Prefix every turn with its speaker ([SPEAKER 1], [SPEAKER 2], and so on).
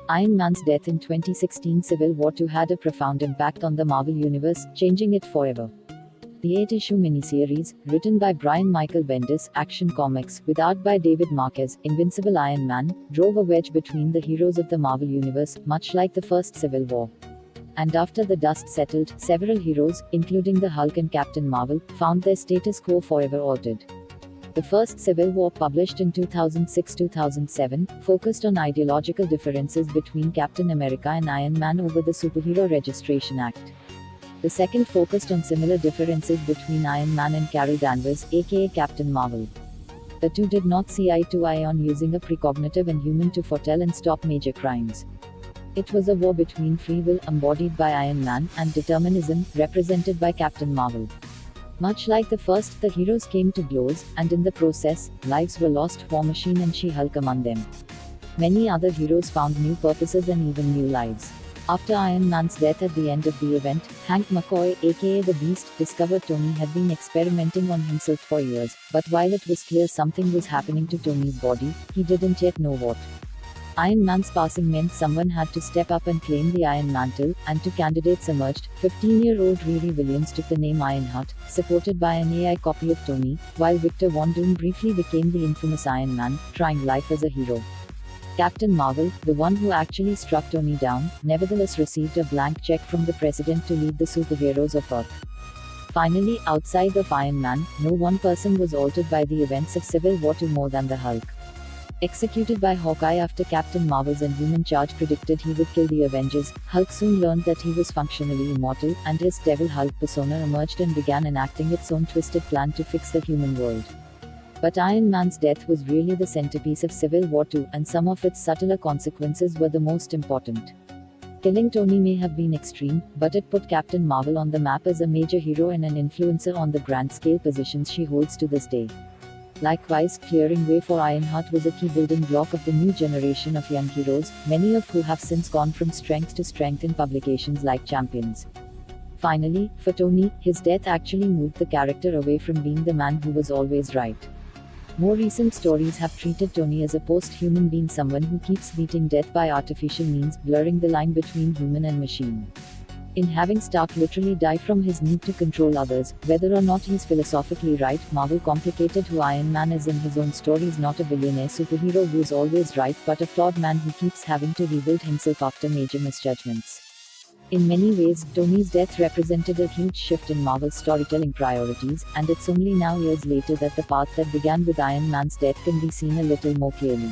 [SPEAKER 1] Iron Man's death in 2016 Civil War II had a profound impact on the Marvel Universe, changing it forever. The 8-issue miniseries, written by Brian Michael Bendis, Action Comics, with art by David Marquez, Invincible Iron Man, drove a wedge between the heroes of the Marvel Universe, much like the first Civil War. And after the dust settled, several heroes, including the Hulk and Captain Marvel, found their status quo forever altered. The first Civil War, published in 2006-2007, focused on ideological differences between Captain America and Iron Man over the Superhero Registration Act. The second focused on similar differences between Iron Man and Carol Danvers, aka Captain Marvel. The two did not see eye to eye on using a precognitive Inhuman to foretell and stop major crimes. It was a war between free will, embodied by Iron Man, and determinism, represented by Captain Marvel. Much like the first, the heroes came to blows, and in the process, lives were lost, War Machine and She-Hulk among them. Many other heroes found new purposes and even new lives. After Iron Man's death at the end of the event, Hank McCoy, aka the Beast, discovered Tony had been experimenting on himself for years, but while it was clear something was happening to Tony's body, he didn't yet know what. Iron Man's passing meant someone had to step up and claim the Iron Mantle, and two candidates emerged. 15-year-old Riri Williams took the name Ironheart, supported by an AI copy of Tony, while Victor Von Doom briefly became the infamous Iron Man, trying life as a hero. Captain Marvel, the one who actually struck Tony down, nevertheless received a blank check from the president to lead the superheroes of Earth. Finally, outside of Iron Man, no one person was altered by the events of Civil War II more than the Hulk. Executed by Hawkeye after Captain Marvel's Inhuman charge predicted he would kill the Avengers, Hulk soon learned that he was functionally immortal, and his Devil Hulk persona emerged and began enacting its own twisted plan to fix the human world. But Iron Man's death was really the centerpiece of Civil War II, and some of its subtler consequences were the most important. Killing Tony may have been extreme, but it put Captain Marvel on the map as a major hero and an influencer on the grand scale positions she holds to this day. Likewise, clearing way for Ironheart was a key building block of the new generation of young heroes, many of who have since gone from strength to strength in publications like Champions. Finally, for Tony, his death actually moved the character away from being the man who was always right. More recent stories have treated Tony as a post-human being, someone who keeps beating death by artificial means, blurring the line between human and machine. In having Stark literally die from his need to control others, whether or not he's philosophically right, Marvel complicated who Iron Man is in his own stories, not a billionaire superhero who's always right, but a flawed man who keeps having to rebuild himself after major misjudgments. In many ways, Tony's death represented a huge shift in Marvel's storytelling priorities, and it's only now, years later, that the path that began with Iron Man's death can be seen a little more clearly.